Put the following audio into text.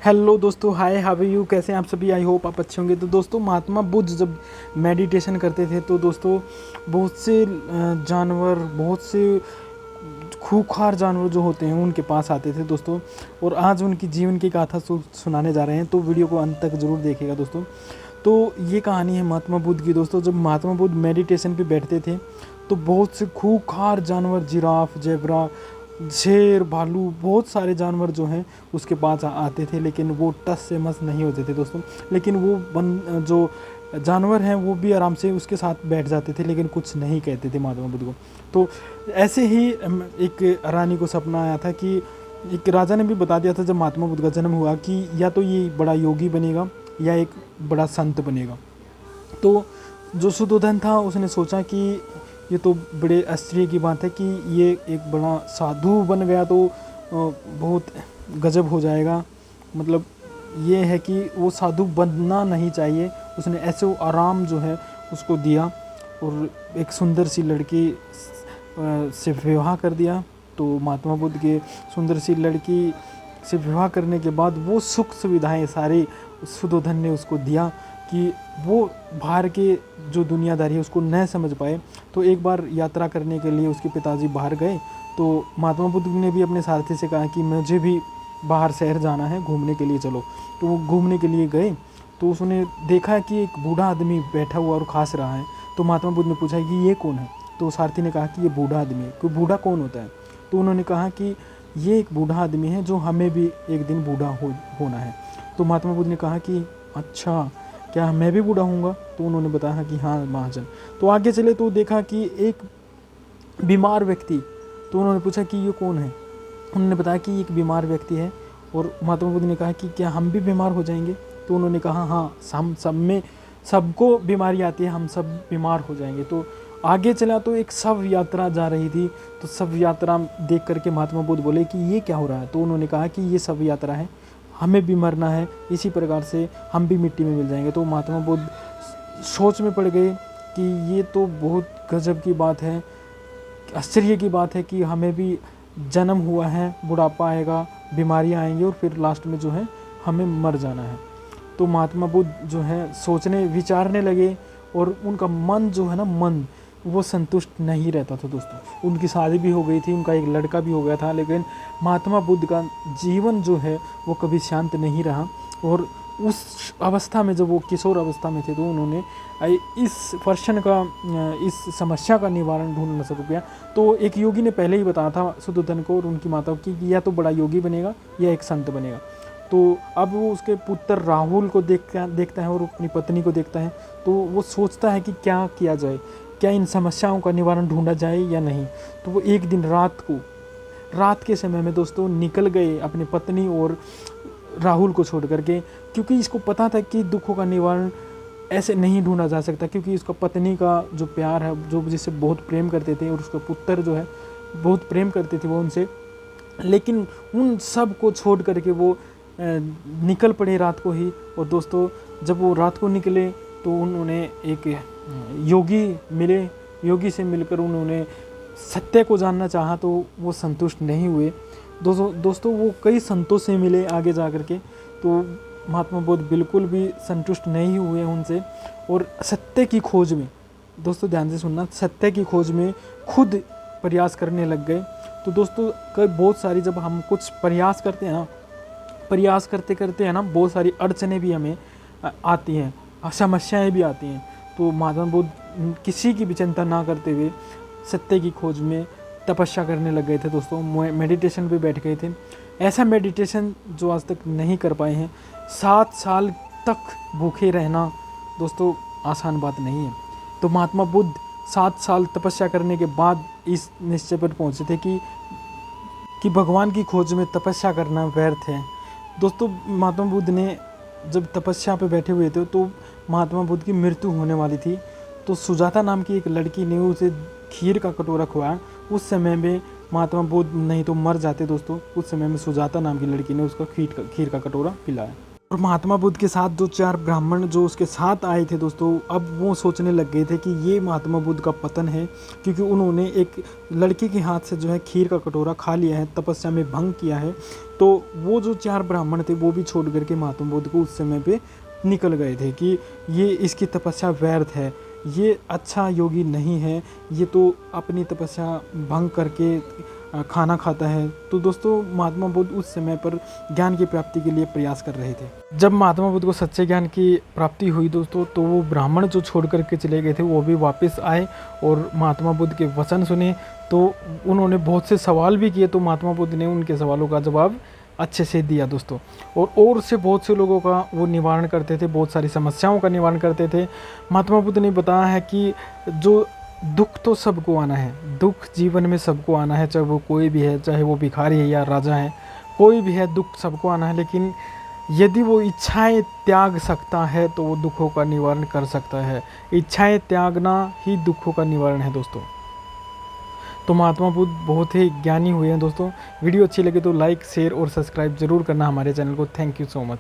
Hello दोस्तों, हाय, how are you? कैसे हैं आप सभी? आई होप आप अच्छे होंगे। तो दोस्तों, महात्मा बुद्ध जब मेडिटेशन करते थे तो दोस्तों बहुत से जानवर, बहुत से खूंखार जानवर जो होते हैं उनके पास आते थे दोस्तों। और आज उनकी जीवन की गाथा सुनाने जा रहे हैं, तो वीडियो को अंत तक ज़रूर देखिएगा दोस्तों। तो ये कहानी है महात्मा बुद्ध की दोस्तों। जब महात्मा बुद्ध मेडिटेशन पे बैठते थे तो बहुत से खूंखार जानवर, जिराफ, जेब्रा, शेर, भालू, बहुत सारे जानवर जो हैं उसके पास आते थे, लेकिन वो टस से मस नहीं होते थे दोस्तों। लेकिन वो जो जानवर हैं वो भी आराम से उसके साथ बैठ जाते थे, लेकिन कुछ नहीं कहते थे महात्मा बुद्ध को। तो ऐसे ही एक रानी को सपना आया था कि एक राजा ने भी बता दिया था जब महात्मा बुद्ध का जन्म हुआ कि या तो ये बड़ा योगी बनेगा या एक बड़ा संत बनेगा। तो जो सुद्धोधन था उसने सोचा कि ये तो बड़े आश्चर्य की बात है कि ये एक बड़ा साधु बन गया तो बहुत गजब हो जाएगा। मतलब ये है कि वो साधु बनना नहीं चाहिए। उसने ऐसे आराम जो है उसको दिया और एक सुंदर सी लड़की से विवाह कर दिया। तो महात्मा बुद्ध के सुंदर सी लड़की से विवाह करने के बाद वो सुख सुविधाएं सारी सुद्धोधन ने उसको दिया कि वो बाहर के जो दुनियादारी है उसको न समझ पाए। तो एक बार यात्रा करने के लिए उसके पिताजी बाहर गए तो महात्मा बुद्ध ने भी अपने सारथी से कहा कि मुझे भी बाहर शहर जाना है, घूमने के लिए चलो। तो वो घूमने के लिए गए तो उसने देखा कि एक बूढ़ा आदमी बैठा हुआ और खांस रहा है। तो महात्मा बुद्ध ने पूछा कि ये कौन है? तो सारथी ने कहा कि ये बूढ़ा आदमी है। कोई बूढ़ा कौन होता है? तो उन्होंने कहा कि ये एक बूढ़ा आदमी है जो हमें भी एक दिन बूढ़ा होना है। तो महात्मा बुद्ध ने कहा कि अच्छा, क्या मैं भी बूढ़ा हूँगा? तो उन्होंने बताया कि हाँ महाजन। तो आगे चले तो देखा कि एक बीमार व्यक्ति। तो उन्होंने पूछा कि ये कौन है? उन्होंने बताया कि एक बीमार व्यक्ति है। और महात्मा बुद्ध ने कहा कि क्या हम भी बीमार हो जाएंगे? तो उन्होंने कहा हाँ, हम सब में सबको बीमारी आती है, हम सब बीमार हो जाएंगे। तो आगे चला तो एक शव यात्रा जा रही थी। तो शव यात्रा देख करके महात्मा बुद्ध बोले कि ये क्या हो रहा है? तो उन्होंने कहा कि ये शव यात्रा है, हमें भी मरना है, इसी प्रकार से हम भी मिट्टी में मिल जाएंगे। तो महात्मा बुद्ध सोच में पड़ गए कि ये तो बहुत गजब की बात है, आश्चर्य की बात है कि हमें भी जन्म हुआ है, बुढ़ापा आएगा, बीमारियां आएंगी और फिर लास्ट में जो है हमें मर जाना है। तो महात्मा बुद्ध जो है सोचने विचारने लगे और उनका मन जो है ना, मन वो संतुष्ट नहीं रहता था दोस्तों। उनकी शादी भी हो गई थी, उनका एक लड़का भी हो गया था, लेकिन महात्मा बुद्ध का जीवन जो है वो कभी शांत नहीं रहा। और उस अवस्था में जब वो किशोर अवस्था में थे तो उन्होंने इस प्रश्न का, इस समस्या का निवारण ढूंढना शुरू किया। तो एक योगी ने पहले ही बताया था सुद्धोधन को और उनकी माता को कि या तो बड़ा योगी बनेगा या एक संत बनेगा। तो अब वो उसके पुत्र राहुल को देखता है और अपनी पत्नी को देखता है। तो वो सोचता है कि क्या किया जाए, क्या इन समस्याओं का निवारण ढूंढा जाए या नहीं। तो वो एक दिन रात के समय में दोस्तों निकल गए अपनी पत्नी और राहुल को छोड़ करके, क्योंकि इसको पता था कि दुखों का निवारण ऐसे नहीं ढूंढा जा सकता, क्योंकि उसका पत्नी का जो प्यार है, जो जिससे बहुत प्रेम करते थे, और उसका पुत्र जो है बहुत प्रेम करते थे वो उनसे। लेकिन उन सब को छोड़ करके वो निकल पड़े रात को ही। और दोस्तों जब वो रात को निकले तो उन्होंने एक योगी मिले। योगी से मिलकर उन्होंने सत्य को जानना चाहा तो वो संतुष्ट नहीं हुए। दोस्तों वो कई संतों से मिले आगे जा कर के, तो महात्मा बुद्ध बिल्कुल भी संतुष्ट नहीं हुए उनसे और सत्य की खोज में, दोस्तों ध्यान से सुनना, सत्य की खोज में खुद प्रयास करने लग गए। तो दोस्तों कई बहुत सारी, जब हम कुछ प्रयास करते हैं ना, प्रयास करते करते है ना, बहुत सारी अड़चनें भी हमें आती हैं, समस्याएं भी आती हैं। तो महात्मा बुद्ध किसी की भी चिंता ना करते हुए सत्य की खोज में तपस्या करने लग गए थे दोस्तों। मेडिटेशन पे बैठ गए थे। ऐसा मेडिटेशन जो आज तक नहीं कर पाए हैं। 7 साल तक भूखे रहना दोस्तों आसान बात नहीं है। तो महात्मा बुद्ध 7 साल तपस्या करने के बाद इस निश्चय पर पहुँचे थे कि भगवान की खोज में तपस्या करना व्यर्थ है। दोस्तों महात्मा बुद्ध ने जब तपस्या पे बैठे हुए थे तो महात्मा बुद्ध की मृत्यु होने वाली थी। तो सुजाता नाम की एक लड़की ने उसे खीर का कटोरा खुआया। उस समय में महात्मा बुद्ध नहीं तो मर जाते दोस्तों। उस समय में सुजाता नाम की लड़की ने उसका खीर का कटोरा पिलाया। और महात्मा बुद्ध के साथ जो 4 ब्राह्मण जो उसके साथ आए थे दोस्तों, अब वो सोचने लग गए थे कि ये महात्मा बुद्ध का पतन है, क्योंकि उन्होंने एक लड़के के हाथ से जो है खीर का कटोरा खा लिया है, तपस्या में भंग किया है। तो वो जो 4 ब्राह्मण थे वो भी छोड़ करके महात्मा बुद्ध को उस समय पे निकल गए थे कि ये इसकी तपस्या व्यर्थ है, ये अच्छा योगी नहीं है, ये तो अपनी तपस्या भंग करके खाना खाता है। तो दोस्तों महात्मा बुद्ध उस समय पर ज्ञान की प्राप्ति के लिए प्रयास कर रहे थे। जब महात्मा बुद्ध को सच्चे ज्ञान की प्राप्ति हुई दोस्तों, तो वो ब्राह्मण जो छोड़ करके चले गए थे वो भी वापस आए और महात्मा बुद्ध के वचन सुने। तो उन्होंने बहुत से सवाल भी किए, तो महात्मा बुद्ध ने उनके सवालों का जवाब अच्छे से दिया दोस्तों, और से बहुत से लोगों का वो निवारण करते थे, बहुत सारी समस्याओं का निवारण करते थे। महात्मा बुद्ध ने बताया है कि जो दुख तो सबको आना है, दुख जीवन में सबको आना है, चाहे वो कोई भी है, चाहे वो भिखारी है या राजा है, कोई भी है, दुख सबको आना है। लेकिन यदि वो इच्छाएं त्याग सकता है तो वो दुखों का निवारण कर सकता है। इच्छाएं त्यागना ही दुखों का निवारण है दोस्तों। तो महात्मा बुद्ध बहुत ही ज्ञानी हुए हैं दोस्तों। वीडियो अच्छी लगे तो लाइक, शेयर और सब्सक्राइब जरूर करना हमारे चैनल को। Thank you so much.